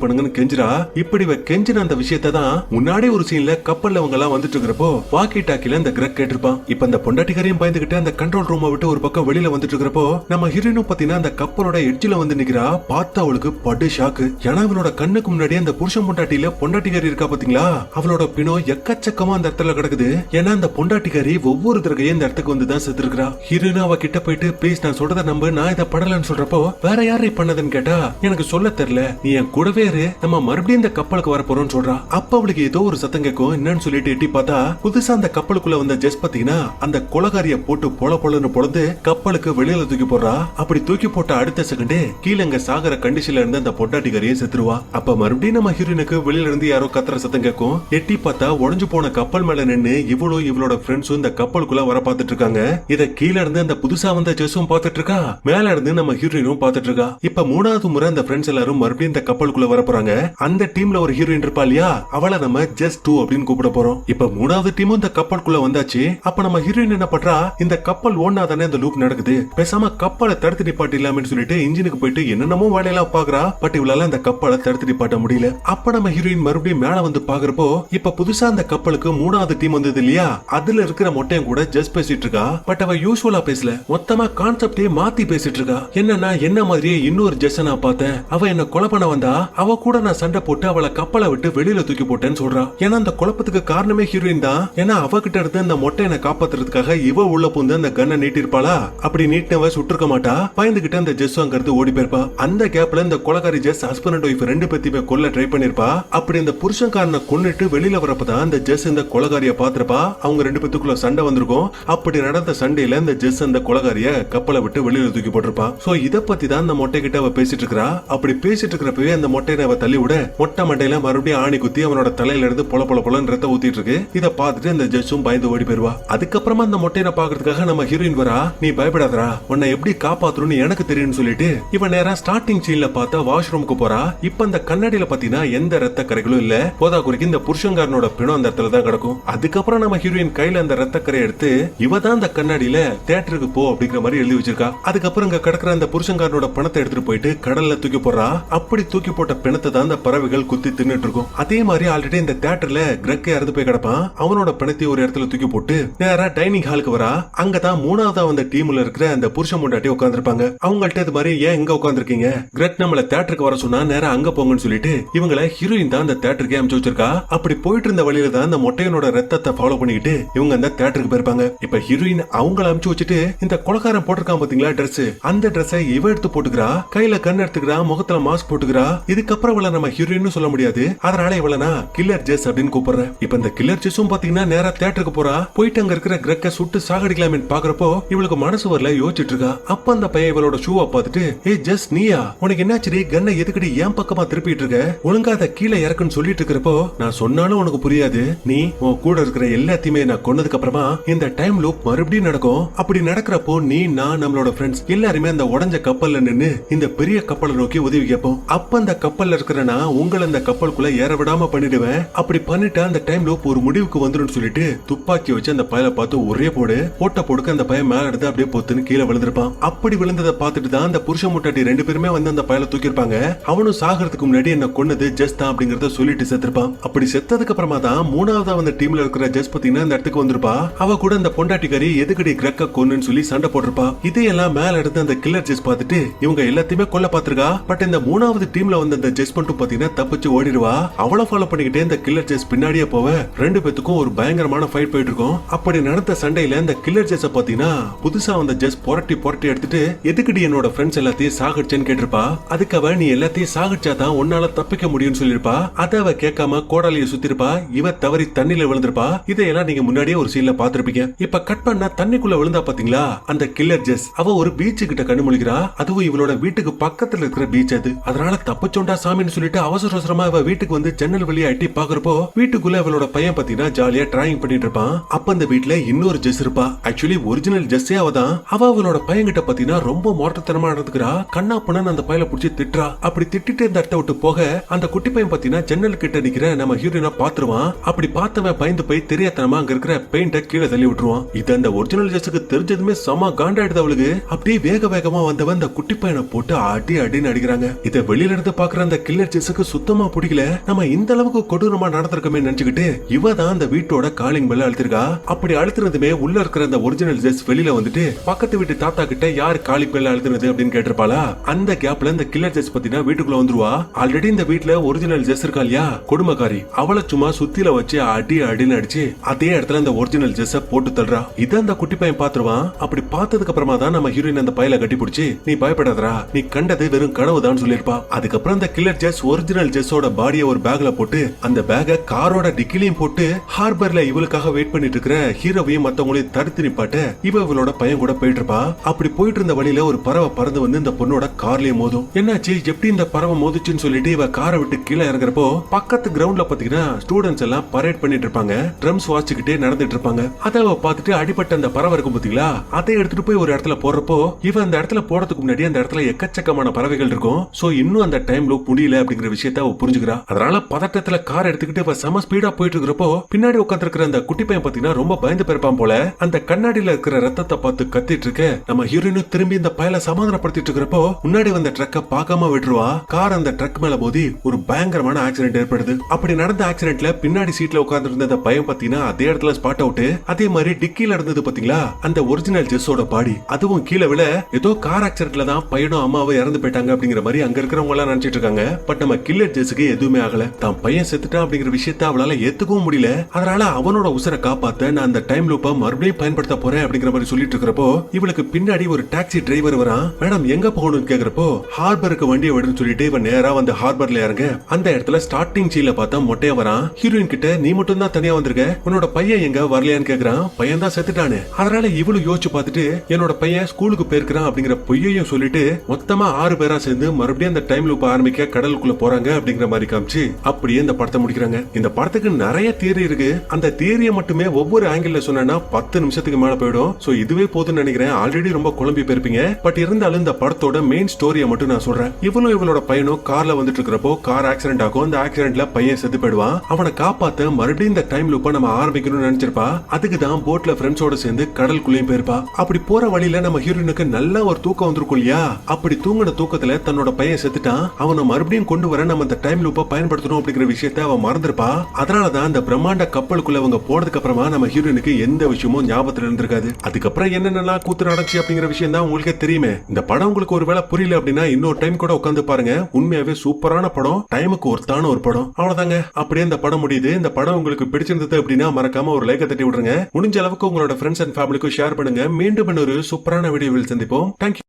பண்ணுங்கன்னு கெஞ்சிரா. இப்படி கெஞ்சின அந்த விஷயத்தை தான் முன்னாடி ஒரு சீன்ல கப்பல்ல அவங்க எல்லாம் வந்துட்டு இருக்கிறப்போ வாக்கி டாக்கில இந்த கிரக் கேட்டிருப்பான். இப்ப அந்த பொண்டாட்டிக்காரையும் பயந்துகிட்டு அந்த கண்ட்ரோல் ரூமை விட்டு ஒரு பக்கம் வெளியில வந்துட்டு இருக்கிறப்போ நம்ம ஹீரோயினும் பாத்தீங்கன்னா அந்த கப்பலோட எட்ஜில வந்து நிக்கிறா. பார்த்தா அவளுக்கு படு ஷாக்கு. ஏன்னா அவளோட கண்ணுக்கு முன்னாடி அந்த புருஷன் பொண்டாட்டியில பொண்டாட்டிக்காரி இருக்கா பாத்தீங்களா, அவளோட பிணோ எக்கச்சக்கமா அந்த இடத்துல கிடக்குது. ஏன்னா அந்த பொண்டாட்டிக்காரி ஒவ்வொரு தடவையும் இந்த இடத்துக்கு வந்து தான் செத்து இருக்கா. ஹீரோயின் அவ கிட்ட போயிட்டு ப்ளீஸ் நான் சொல்றத நம்ப, நான் இதை படலன்னு சொல்றப்போ வேற யாரை பண்ணதுன்னு கேட்டா எனக்கு சொல்ல தெரியல, நீ என் கூடவே இரு, நம்ம மறுபடியும் இந்த கப்பலுக்கு வர போறோம்னு சொல்றா. அப்ப அவளுக்கு ஏதோ ஒரு சத்தம் கேட்கும். என்னன்னு சொல்லிட்டு எட்டி பார்த்தா புதுசா அந்த கப்பலுக்குள்ள வந்த ஜெஸ் பாத்தீங்கன்னா அந்த கொலகாரிய போட்டு பொலன்னு பொழுது கப்பலுக்கு வெளியில தூக்கி போடுறா. அப்படி தூக்கி போட்ட அடுத்த செகண்டே கீழங்க சாகர கண்டிஷன்ல இருந்து அந்த பொண்டாட்டிக்காரியை செத்துருவா. அப்ப மறுபடியும் நம்ம ஹீரோயினுக்கு வெளியில இருந்து யாரோ கத்துற சத்தம் கேட்கும். எட்டி பார்த்தா உடஞ்சு போன கப்பல் மேல நின்னு இவளோட ஃப்ரெண்ட்ஸும் இந்த கப்பலுக்குள்ள வர பாத்துட்டு இருக்காங்க. இத கீழ இருந்து அந்த புதுசா வந்த ஜெஸும் பாத்துட்டு இருக்கா, மேல இருந்து நம்ம ஹீரோயினும் பாத்துட்டு இருக்கா. இப்ப மூணாவது முறை அந்த ஃப்ரெண்ட்ஸ் எல்லாரும் மறுபடியும் இந்த கப்பலுக்குள்ள வர போறாங்க. அந்த டீம்ல ஒரு ஹீரோயின் இருப்பா இல்லையா, அவளை நம்ம ஜெஸ் 2 அப்படின்னு கூப்பிட போறோம். இப்ப மூணாவது டீமும் இந்த கப்பலுக்குள்ள வந்தாச்சு. அப்ப நம்ம ஹீரோயின் என்ன பண்றா, இந்த கப்பல் ஓடனா தானே இந்த லூப் நடக்குது, பேசாம கப்பலை தடுத்து நிப்பாட்டிடலாம்னு சொல்லிட்டு இன்ஜினுக்கு போயிட்டு என்னென்னமோ வேலையெல்லாம் பாக்குறா. பட் இவளால அந்த கப்பலை தடுத்து நிப்பாட்ட முடியல. அப்ப நம்ம ஹீரோயின் மறுபடியும் மேல வந்து பாக்குறப்போ இப்ப புதுசா அந்த கப்பலுக்கு மூணாவது டீம் வந்தது இல்லையா, அதுல இருக்கிற மொட்டையும் கூட ஜஸ்ட் பேசிட்டு இருக்கா. பட் அவ யூசுவலா பேசல, மொத்தமா கான்செப்டே மாத்தி பேசிட்டு இருக்கா. என்னன்னா என்ன மாதிரியே இன்னொரு ஜெஸ் நான் பார்த்தேன், அவ என்ன கொலை பண்ண வந்தா, அவ கூட நான் சண்டை போட்டு அவளை கப்பலை விட்டு வெளியில தூக்கி போட்டேன்னு சொல்றா. ஏன்னா அந்த குழப்பத்துக்கு காரணமே ஹீரோயின் தான். ஏன்னா அவகிட்ட இருந்து அந்த மொட்டையை காப்பாத்துறதுக்காக இவ உள்ள பூந்து அந்த கண்ணை நீட்டி இருப்பாளா, அப்படி நீட்டினவ சுட்டிருக்க மாட்டா. பயந்துகிட்டு அந்த ஜெஸ் அங்கிருந்து ஓடி போயிருப்பா. அந்த கேப்ல இந்த கொலகாரி ஜெஸ் ஹஸ்பண்ட் அண்ட் ஒய்ஃப் ரெண்டு பேத்தையுமே கொல்ல ட்ரை பண்ணிருப்பா. அப்படி அந்த புருஷன்காரனை கொன்னுட்டு வெளியில வரப்பதான் அந்த ஜெஸ் இந்த கொலகாரிய பாத்திருப்பா. அவங்க ரெண்டு பேத்துக்குள்ள சண்டை வந்திருக்கும். அப்படி நடந்த சண்டையில இந்த ஜெஸ் அந்த கொலகாரிய கப்பலை விட்டு வெளியில தூக்கி போட்டிருப்பா. சோ இத பத்தி தான் அந்த மொட்டை கிட்ட அவ பேசிட்டு இருக்கா. அப்படி பேசிட்டு இருக்கிறப்பவே அந்த மொட்டையை அவ தள்ளி விட மொட்டை மண்டையில மறுபடியும் ஆணி குத்தி அவனோட தலையில இருந்து பொல ரத்த ஊத்திட்டு இருக்கு. இத பார்த்துட்டு இந்த ஜெஸ்ஸும் பயந்து ஓடி போயிருவா. அதுக்கப்புறமா அந்த மொட்டையை பாக்குறதுக்காக நம்ம ஹீரோயின் வரா. நீ பயப்படாதரா, உன்னை எப்படி காப்பாத்தணும்னு எனக்கு தெரியும்னு சொல்லிட்டு இவன் நேரா ஸ்டார்டிங் சீன்ல பார்த்தா வாஷ்ரூமுக்கு போறா. இப்ப அந்த கண்ணாடியில பாத்தீங்கன்னா எந்த ரத்த கரைகளும் இல்ல. போதா குறிக்கு இந்த புருஷங்காரனோட பிணம் அந்த இடத்துல தான் கிடக்கும். அதுக்கப்புறம் நம்ம ஹீரோயின் கையில அந்த ரத்த கரை எடுத்து இவ தான் அந்த கண்ணாடியில தியேட்டருக்கு போ அப்படிங்கிற மாதிரி எழுதி வச்சிருக்கா. அதுக்கப்புறம் இங்க கிடக்குற அந்த புருஷங்காரனோட பணத்தை எடுத்துட்டு போயிட்டு கடல்ல தூக்கி போடுறா. அப்படி தூக்கி போட்ட பிணத்தை தான் அந்த பறவைகள் குத்தி தின்னுட்டு இருக்கும். அதே மாதிரி ஆல்ரெடி இந்த தியேட்டர்ல கிரக் இறந்து போய் கிடப்பான். அவனோட பிணத்தை ஒரு இடத்துல தூக்கி போட்டு நேரா டைனிங் ஹாலுக்கு வரா. அங்கதான் மூணாவதா வந்த டீம்ல இருக்கிற அந்த புருஷன் முன்னாடி உட்காந்துருப்பாங்க. அவங்கள்ட்ட இது மாதிரி ஏன் எங்க உட்காந்துருக்கீங்க, கிரக் நம்மள தியேட்டருக்கு வர சொன்னா நேரா அங்க போங்கன்னு சொல்லிட்டு இவங்களை ஹீரோயின் தான் அந்த தியேட்டருக்கு அனுப்பிச்சு வச்சிருக்கா. அப்படி போயிட்டு இருந்த வழியில தான் அந்த மொட்டையனோட ரத்தத்தை ஃபாலோ பண்ணிக்கிட்டு இவங்க அந்த தியேட்டருக்கு போயிருப்பாங்க. இப்ப ஹீரோயின் அவங்கள அனுப்பிச்சு வச்சுட்டு இந்த கொலகாரன் போட்டிருக்கான் பாத்தீங்களா ட்ரெஸ், அந்த ட்ரெஸ்ஸை இவ எடுத்து போட்டுக்கிறா. கையில கண் எடுத்துக்கிறா, முகத்துல மாஸ்க் போட்டுக்கிறா. இதுக்கப்புறம் இவள நம்ம ஹீரோயின் சொல்ல முடியாது, அதனால இவளனா கில்லர் ஜெஸ் அப்படின்னு கூப்பிடுறேன். இப்ப இந்த கில்லர் ஜெஸும் பாத்தீங்கன்னா நேரா தியேட்டருக்கு போறா. போயிட்டு அங்க இருக்கிற கிரக்க சுட்டு சாகடிக்கலாமே பாக்குறப்போ இவளுக்கு மனசு வரல, யோசிச்சுட்டு இருக்கா. அப்ப அந்த பையன் இவளோட ஷூவை பார்த்துட்டு ஏ ஜெஸ் நீயா, உனக்கு என்னாச்சு, கண்ணை எதுக்கடி ஏன் பக்கமா திருப்பிட்டு இருக்க, ஒழுங்கா அதை கீழே இறக்குன்னு சொல்லிட்டு இருக்கிறப்போ நான் சொன்னாலும் உனக்கு புரியாது, நீ உன் கூட இருக்கிற எல்லாத்தையுமே நான் கொன்னதுக்கு அப்புறமா இந்த டைம் லூப் மறுபடியும் நடக்கும். அப்படி நடக்கிறப்போ நீ நான் நம்மளோட ஃப்ரெண்ட்ஸ் எல்லாருமே அந்த உடஞ்ச கப்பல்ல நின்னு இந்த பெரிய கப்பலை நோக்கி உதவி கேட்போம். அப்ப அந்த கப்பல்ல இருக்கிறனா உங்களை அந்த கப்பலுக்குள்ள ஏற விடாம பண்ணிடுவேன். அப்படி பண்ணிட்டு அந்த டைம் லூப் ஒரு முடிவுக்கு வந்துடும் சொல்லிட்டு துப்பாக்கி வச்சு அந்த பயலை பார்த்து ஒரே போடுக்க அந்த பையன் மேல எடுத்து அப்படியே பொத்துன்னு கீழே விழுந்திருப்பான். அப்படி விழுந்ததை பார்த்துட்டு தான் அந்த புருஷ முட்டாட்டி ரெண்டு பேருமே வந்து அந்த பயலை தூக்கிருப்பாங்க. அவனும் சாகிறதுக்கு முன்னாடி என்ன கொன்னது ஜெஸ் தான் அப்படிங்கறத சொல்லிட்டு செத்துருப்பான். அப்படி செத்ததுக்கு அப்புறமா தான் மூணாவதா வந்த டீம்ல இருக்கிற ஜெஸ் பாத்தீங்கன்னா இந்த இடத்துக்கு வந்திருப்பா. அவ கூட அந்த பொண்டாட்டிக்காரி எதுக்கடி கிரக்க கொன்னு சொல்லி சண்டை போட்டிருப்பா. இதையெல்லாம் மேல எடுத்து அந்த கில்லர் ஜெஸ் பார்த்துட்டு இவங்க எல்லாத்தையுமே கொல்ல பாத்துருக்கா. பட் இந்த மூணாவது டீம்ல வந்த அந்த ஜெஸ் மட்டும் பாத்தீங்கன்னா தப்பிச்சு ஓடிடுவா. அவளை ஃபாலோ பண்ணிக்கிட்டே இந்த கில்லர் ஜெஸ் பின்னாடியே போவ ரெண்டு பேத்துக்கும் ஒரு பயங்கரமான ஃபைட் போயிட்டு இருக்கும். அப்படி நடந்த சண்டையில இந்த கில்லர் ஜெஸ் பாத்தீங்கன்னா புதுசா வந்த ஜெஸ் புரட்டி எடுத்துட்டு எதுக்குடி என்னோட ஃப்ரெண்ட்ஸ் எல்லாத்தையும் சாகடிச்சேன்னு கேட்டிருப்பா. அதுக்கு அவ நீ எல்லாத்தையும் சாகடிச்சாதான் உன்னால தப்பிக்க முடியும்னு சொல்லிருப்பா. அத அவ கேட்காம கோடாலிய சுத்திருப்பா. இவ தவறி தண்ணில விழுந்திருப்பா. இதையெல்லாம் நீங்க முன்னாடியே ஒரு சீன்ல பாத்திருப்பீங்க. இப்ப கட் பண்ணா தண்ணிக்குள்ள விழுந்தா பாத்தீங்களா அந்த கில்லர் ஜெஸ். அவ ஒரு பீச் கிட்ட கண்ணு முழிக்கிறா. அதுவும் இவளோட வீட்டுக்கு பக்கத்துல இருக்கிற பீச் அது. அதனால தப்பிச்சோண்டா சாமின்னு சொல்லிட்டு அவசரமா அவ வீட்டுக்கு வந்து ஜன்னல் வழியா எட்டி பாக்குறப்போ வீட்டுக்குள்ள அவளோட பையன் பாத்தீங்கன்னா ஜாலியா டிராயிங் பண்ணிட்டு இருப்பான். அப்ப அந்த வீட்டுல இன்னொரு ஜெஸ் இருப்பா. ஆக்சுவலி ஒரிஜினல் ஜெஸ்ஸே அவதான். அவளோட பையன் கிட்ட பாத்தீங்கன்னா ரொம்ப மோட்டத்தனமா நடந்துக்கிறா. கண்ணா பண்ண அந்த பையல புடிச்சு திட்டுறா. அப்படி திட்டிட்டு இந்த இடத்த விட்டு போக அந்த குட்டி பையன் பாத்தீங்கன்னா ஜன்னல் கிட்ட நிக்கிற நம்ம ஹீரோயினா பாத்துருவான். அப்படி பார்த்தவன் பயந்து போய் தெரியாதனமா அங்க இருக்கிற பெயிண்ட கீழே தள்ளி விட்டுருவான். இது அந்த ஒரிஜினல் ஜெஸ்ஸுக்கு தெரிஞ்சதுமே செம காண்டாயிடுது அவளுக்கு. அப்படியே வேகமா வந்தவன் அந்த குட்டி பையனை போட்டு அடின்னு அடிக்கிறாங்க. இத வெளியில இருந்து பாக்குற அந்த கில்லர் ஜெஸ்ஸுக்கு சுத்தமா பிடிக்கல. நம்ம இந்த அளவுக்கு கொடூரமா நடந்திருக்கமே நினைச்சுக்கிட்டு இவ தான் அந்த வீட்டோட காலிங் பெல் அழுத்திருக்கா. அப்படி அழுத்தினதுமே உள்ள இருக்கிற அந்த ஒரிஜினல் ஜெஸ் வெளியில வந்துட்டு பக்கத்து வீட்டு தாத்தா கிட்ட யார் காலிங் பெல் அழுத்தினது அப்படின்னு கேட்டிருப்பாளா. அந்த கேப்ல இந்த கில்லர் ஜெஸ் பாத்தீங்கன்னா வீட்டுக்குள்ள வந்துருவா. ஆல்ரெடி இந்த வீட்டுல ஒரிஜினல் ஜெஸ் இருக்கா இல்லையா கொடுமைக்காரி, அவளை சும்மா சுத்தில வச்சு அடின்னு அடிச்சு அதே இடத்துல அந்த ஒரிஜினல் ஜெஸ் போட்டு தள்ளுறா. இத அந்த குட்டி பையன் பாத்துருவான். அப்படி பார்த்ததுக்கு அப்புறமா தான் நம்ம ஹீரோயின் அந்த பையல கட்டி பிடிச்சி நீ பயப்படாதரா, நீ கண்டது வெறும் கனவுதான் சொல்லிருப்பா. அதுக்கப்புறம் அந்த கில்லர் ஜெஸ் ஒரிஜினல் ஜெஸ்ஸோட பாடியை ஒரு பேக்ல போட்டு அந்த பேக காரோட டிக்கிலையும் போட்டு ஹார்பர்ல இவளுக்காக வெயிட் பண்ணிட்டு இருக்கிற ஹீரோவையும் மத்தவங்களையும் தடுத்து நிப்பாட்ட இவளோட பையன் கூட போயிட்டு இருப்பா. அப்படி போயிட்டு இருந்த வழியில ஒரு பறவை பறந்து வந்து இந்த பொண்ணோட கார்லயே மோதும். என்னாச்சு எப்படி இந்த பறவை மோதுச்சுன்னு சொல்லிட்டு இவ காரை விட்டு கீழே இறங்குறப்போ பக்கத்து கிரவுண்ட்ல பாத்தீங்கன்னா ஸ்டூடெண்ட்ஸ் எல்லாம் பரேட் பண்ணிட்டு இருப்பாங்க. ட்ரம்ஸ் வாசிச்சுக்கிட்டே நடந்துட்டு இருப்பாங்க. அதை பார்த்துட்டு அடிபட்ட அந்த பறவை இருக்கும் பாத்தீங்களா, அதை எடுத்துட்டு போய் ஒரு இடத்துல போறப்போ இவ அந்த இடத்துல போறதுக்கு முன்னாடி அந்த இடத்துல எக்கச்சக்கமான பறவைகள் இருக்கும். சோ இன்னும் அந்த டைம் லூப் முடியல அப்படிங்கிற விஷயத்த அவ புரிஞ்சுக்கிறா. அதனால பதட்டத்துல கார் எடுத்துக்கிட்டு இவ செம ஸ்பீடா போயிட்டு இருக்கிறப்போ பின்னாடி உட்கார்ந்து இருக்கிற அந்த குட்டி பையன் பாத்தீங்கன்னா ரொம்ப பயந்து போயிருப்பான் போல. அந்த கண்ணாடியில இருக்கிற ரத்தத்தை பார்த்து கத்திட்டு இருக்க நம்ம ஹீரோயினும் திரும்பி இந்த பயல சமாதானப்படுத்திட்டு இருக்கிறப்போ முன்னாடி வந்த ட்ரக்க பார்க்காம விட்டுருவா. கார் அந்த ட்ரக் மேல மோதி ஒரு பயங்கரமான ஆக்சிடென்ட் ஏற்படுது. அப்படி நடந்த ஆக்சிடென்ட்ல பின்னாடி சீட்ல உட்கார்ந்து இருந்த அந்த பையன் பாத்தீங்கன்னா அதே இடத்துல ஸ்பாட் அவுட். அதே மாதிரி டிக்கில இருந்தது பாத்தீங்களா அந்த ஒரிஜினல் ஜெஸ்ஸோட பாடி, அதுவும் கீழே விழ ஏதோ கார் ஆக்சிடென்ட்ல தான் பையனும் அம்மாவும் இறந்து போயிட்டாங்க அப்படிங்கிற மாதிரி அங்க இருக்கிறவங்க எல்லாம் நினைச்சிட்டு இருக்காங்க. பட் நம்ம கில்லர் ஜெஸ்ஸுக்கு எதுவுமே ஆகல. தான் பையன் செத்துட்டான் அப்படிங்கிற விஷயத்த அவளால ஏத்துக்கவும் முடியல. அதனால அவனோட உசுரை காப்பாத்த நான் அந்த டைம் லூப்பை மறுபடியும் பயன்படுத்த போறேன் அப்படிங்கிற மாதிரி சொல்லிட்டு இருக்கிறப்போ இவளுக்கு பின்னாடி ஒரு டாக்ஸி டிரைவர் வரான். மேடம் எங்க போகணும்னு கேக்குறப்போ ஹார்பருக்கு வண்டியை விடுன்னு சொல்லிட்டு இவன் நேரா வந்து ஹார்பர்ல இறங்க அந்த இடத்துல ஸ்டார்டிங் சீல பார்த்தா மொட்டையா வரான். ஹீரோயின் கிட்ட நீ மட்டும் தான் தனியா வந்திருக்க, உன்னோட பையன் எங்க வரலையான்னு கேக்குறான். பையன் தான் செத்துட்டானு. அதனால இவளு யோசிச்சு பார்த்துட்டு என்னோட பையன் ஸ்கூலுக்கு போயிருக்கான் அப்படிங்கிற பொய்யையும் சொல்லிட்டு மொத்தமா 6 பேரா சேர்ந்து மறுபடியும் அந்த டைம் லூப் ஆரம்பிக்க கடலுக்குள்ள போறாங்க அப்படிங்கிற மாதிரி காமிச்சு அப்படியே இந்த படத்தை முடிக்கிறாங்க. இந்த படத்துக்கு நிறைய தியரி இருக்கு. அந்த தியரியை மட்டுமே ஒவ்வொரு ஆங்கிள் சொன்னா 10 நிமிஷத்துக்கு மேல போயிடும். சோ இதுவே போதும்னு நினைக்கிறேன். ஆல்ரெடி ரொம்ப குழம்பி போயிருப்பீங்க. பட் இருந்தாலும் இந்த படத்தோட மெயின் ஸ்டோரியை மட்டும் நான் சொல்றேன். இவளோட பையனும் கார்ல வந்துட்டு இருக்கிறப்போ கார் ஆக்சிடென்ட் ஆகும். அந்த ஆக்சிடென்ட்ல பையன் செத்து போயிடுவான். அவனை காப்பாத்த மறுபடியும் இந்த டைம் லூப்பை நம்ம ஆரம்பிக்கணும்னு நினைச்சிருப்பா. அதுக்கு தான் போட்ல ஃப்ரெண்ட்ஸோட சேர்ந்து கடலுக்குள்ளேயும் போயிருப்பா. அப்படி போற வழியில நம்ம ஹீரோயினுக்கு நல்ல ஒரு தூக்கம் வந்திருக்கும் இல்லையா. அப்படி தூங்கின தூக்கத்துல தன்னோட பையன் செத்துட்டான். அவனை மறுபடியும் கொண்டு வர நம்ம இந்த டைம் லூப்பை பயன்படுத்தணும் அப்படிங்கிற விஷயத்த அவன் மறந்துருப்பா. அதனாலதான் அந்த பிரம்மாண்ட கப்பலுக்குள்ள அவங்க போனதுக்கு அப்புறமா நம்ம ஹீரோயினுக்கு எந்த விஷயமும் ஞாபகத்துல இருந்திருக்காது. அதுக்கப்புறம் என்னென்னலாம் கூத்து நடந்துச்சு அப்படிங்கிற விஷயம் தான் உங்களுக்கே தெரியுமே. இந்த படம் உங்களுக்கு ஒருவேளை புரியல அப்படின்னா இன்னொரு டைம் கூட உட்காந்து பாருங்க. உண்மையாவே சூப்பரான படம், டைமுக்கு ஒருத்தான ஒரு படம். அவ்வளவுதாங்க. அப்படியே இந்த படம் முடியுது. இந்த படம் உங்களுக்கு பிடிச்சிருந்தது அப்படின்னா மறக்காம ஒரு லைக் தட்டி விடுங்க. முடிஞ்ச அளவுக்கு உங்களோட ஃப்ரெண்ட்ஸ் அண்ட் ஃபேமிலிக்கு ஷேர் பண்ணுங்க. மீண்டும் இன்னொரு சூப்பரான வீடியோவில் சந்திப்போம். தேங்க்யூ.